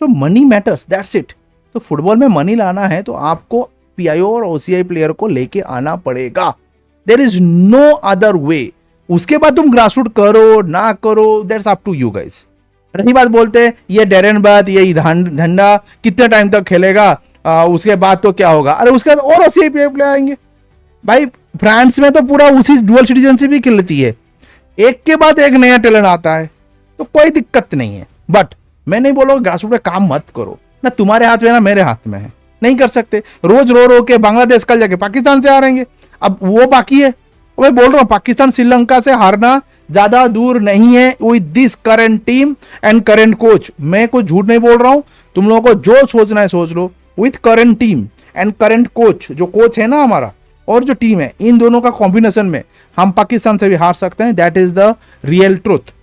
So money matters, that's it. तो football में money लाना है तो आपको पीआईओ और ओसीआई प्लेयर को लेके आना पड़ेगा। There is no other way. उसके बाद तुम ग्रासरूट करो ना करो, that's up to you guys. रही बात बोलते हैं ये डेरन बात, ये धंधा कितने टाइम तक खेलेगा, उसके बाद तो क्या होगा? अरे उसके बाद और ओसीआई प्लेयर आएंगे भाई। फ्रांस में तो पूरा उसी डुअल सिटीजनशिप ही खिलती है, एक के बाद एक नया टैलेंट आता है, तो कोई दिक्कत नहीं है। बट मैं नहीं बोलूंगा ग्रासरूट पे काम मत करो, ना तुम्हारे हाथ में ना मेरे हाथ में है, नहीं कर सकते। रोज रो रो के बांग्लादेश कल जाके पाकिस्तान से हारेंगे, अब वो बाकी है। मैं बोल रहा हूं पाकिस्तान श्रीलंका से हारना ज्यादा दूर नहीं है with this current team and current coach. मैं कुछ झूठ नहीं बोल रहा हूं, तुम लोगों को जो सोचना है सोच लो। With current team and current coach, जो कोच है ना हमारा और जो टीम है, इन दोनों का कॉम्बिनेशन में हम पाकिस्तान से भी हार सकते हैं। That is the real truth.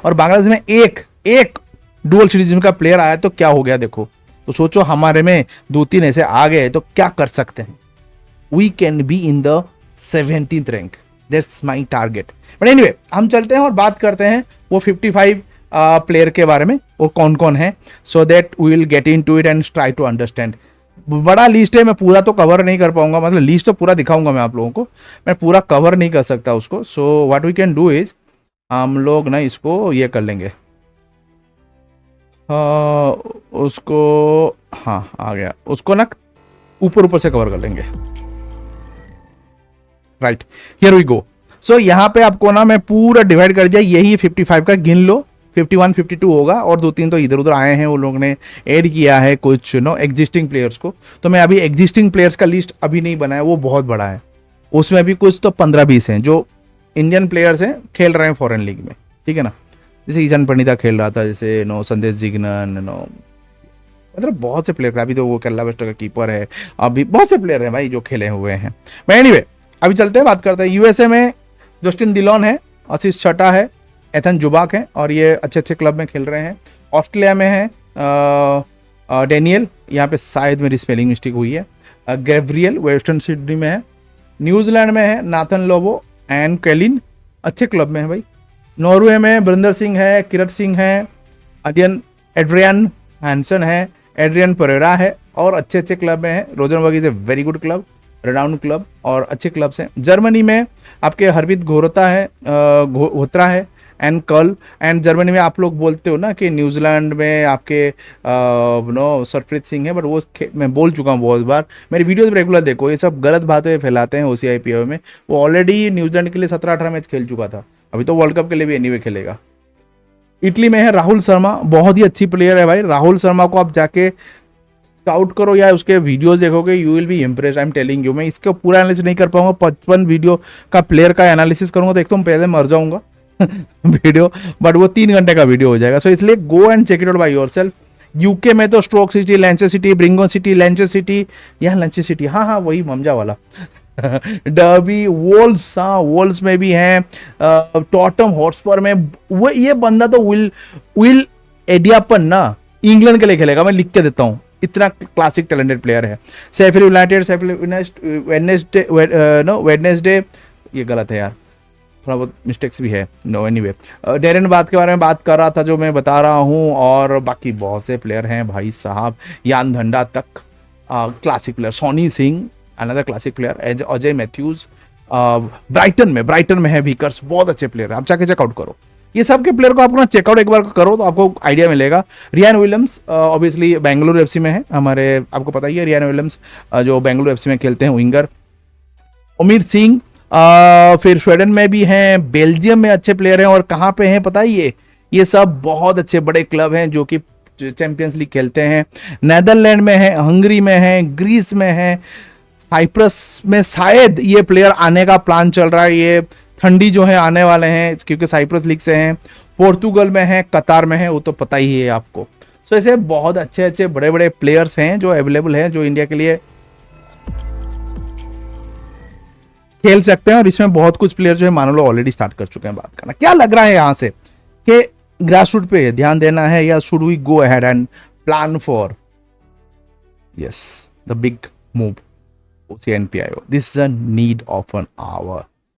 और बांग्लादेश में एक एक डुअल सिटीजन का प्लेयर आया तो क्या हो गया देखो। तो सोचो हमारे में 2-3 ऐसे आ गए तो क्या कर सकते हैं। We can be in the 17th rank, that's my target. But anyway हम चलते हैं और बात करते हैं वो 55 प्लेयर के बारे में, वो कौन कौन है, so that we will get in to it and try to understand. बड़ा लिस्ट है, मैं पूरा तो कवर नहीं कर पाऊंगा, मतलब लिस्ट तो पूरा दिखाऊंगा मैं आप लोगों को, मैं पूरा कवर नहीं कर सकता उसको। So what we can do is, हम लोग ना इसको ये कर लेंगे, उसको, हाँ आ गया, उसको ना ऊपर ऊपर से कवर कर लेंगे। Right, here we go. So यहाँ पे आपको ना मैं पूरा डिवाइड कर दिया, यही 55 का गिन लो, 51 52 होगा, और 2-3 तो इधर उधर आए हैं, वो लोग ने ऐड किया है कुछ नो एग्जिस्टिंग प्लेयर्स को। तो मैं अभी एग्जिस्टिंग प्लेयर्स का लिस्ट अभी नहीं बनाया, वो बहुत बड़ा है, उसमें अभी कुछ तो 15-20 हैं जो इंडियन प्लेयर्स हैं, खेल रहे हैं फॉरेन लीग में, ठीक है ना। जैसे ईशान पंडिता खेल रहा था, जैसे नो संदेश जिगनन, नो मतलब बहुत से प्लेयर, अभी तो वो केरला वेस्ट का कीपर है, अभी बहुत से प्लेयर हैं भाई जो खेले हुए हैं। एनीवे अभी चलते हैं, बात करते हैं। यूएसए में जस्टिन डिलॉन है, आशीष छटा है, एथन जुबाक है, और ये अच्छे अच्छे क्लब में खेल रहे हैं। ऑस्ट्रेलिया में है डेनियल, यहाँ पे शायद मेरी स्पेलिंग मिस्टेक हुई है, गैब्रियल, वेस्टर्न सिडनी में है। न्यूजीलैंड में है नाथन लोबो एंड केलिन, अच्छे क्लब में है भाई। नॉर्वे में बरिंदर सिंह है, किरत सिंह है, एड्रियन हैंसन है, एड्रियन परेरा है, और अच्छे अच्छे क्लब में है। Rosenberg is a very good club, renowned club, और अच्छे क्लब्स हैं। जर्मनी में आपके हरवित घोरता है, घोत्रा है, एंड कर्ल। एंड जर्मनी में आप लोग बोलते हो ना कि न्यूजीलैंड में आपके नो सरप्रीत सिंह है, बट वो मैं बोल चुका हूँ बहुत बार, मेरी वीडियोस रेगुलर देखो, ये सब गलत बातें फैलाते हैं ओसीआई पीओ में। वो ऑलरेडी न्यूजीलैंड के लिए 17-18 मैच खेल चुका था, अभी तो वर्ल्ड कप के लिए भी एनीवे खेलेगा। इटली में है राहुल शर्मा, बहुत ही अच्छी प्लेयर है भाई। राहुल शर्मा को आप जाके स्काउट करो या उसके वीडियोस देखोगे, you will be impressed, I am telling you. मैं इसको पूरा एनालिसिस नहीं कर पाऊंगा, 55 वीडियो का प्लेयर का एनालिसिस करूंगा तो एक तो पहले मर जाऊंगा वीडियो, बट वो 3 घंटे का वीडियो हो जाएगा। सो इसलिए go and check it out by yourself. UK में तो Stoke city, Manchester city, Brighton city, Manchester city, यहाँ लैंचेस्टर सिटी, हाँ हाँ वही ममजा वाला डर्बी, वोल्स, हाँ वोल्स में भी हैं, टॉटम हॉटस्पर में। वो ये बंदा तो विल एडियापन ना इंग्लैंड के लिए खेलेगा, मैं लिख के देता हूँ, इतना क्लासिक टैलेंटेड प्लेयर है। शेफील्ड यूनाइटेड, शेफील्ड वेडनेसडे, ये गलत है यार, थोड़ा बहुत मिस्टेक्स भी है, नो एनीवे। डेरन बात के बारे में बात कर रहा था जो मैं बता रहा हूँ, और बाकी बहुत से प्लेयर हैं भाई साहब, यान धंडा तक classic player, Sony Singh another classic player, Ajay Matthews, Brighton में है विकर्स, बहुत अच्छे प्लेयर है, आप जाके चेकआउट करो। ये सब के प्लेयर को आपको ना चेकआउट एक बार करो तो आपको आइडिया मिलेगा। Ryan Williams obviously Bengaluru FC में है हमारे, आपको पता ही है रियान विलियम्स जो बेंगलुरु एफसी में खेलते हैं, विंगर। उमीर सिंह फिर स्वीडन में भी हैं, बेल्जियम में अच्छे प्लेयर हैं, और कहाँ पे हैं पता ही ये सब बहुत अच्छे बड़े क्लब हैं जो कि चैंपियंस लीग खेलते हैं। नेदरलैंड में है, हंगरी में है, ग्रीस में है, साइप्रस में शायद ये प्लेयर आने का प्लान चल रहा है, ये ठंडी जो है आने वाले हैं क्योंकि साइप्रस लीग से हैं। पोर्तुगल में है, कतार में है, वो तो पता ही है आपको। सो ऐसे बहुत अच्छे अच्छे बड़े बड़े प्लेयर्स हैं जो अवेलेबल हैं, जो इंडिया के लिए खेल सकते हैं, और इसमें बहुत कुछ प्लेयर जो है मान लो ऑलरेडी स्टार्ट कर चुके हैं बात करना। क्या लग रहा है यहाँ से कि ग्रासरूट पे ध्यान देना है, या should we go ahead and plan for the big move OCI and PIO? This is a need of an hour.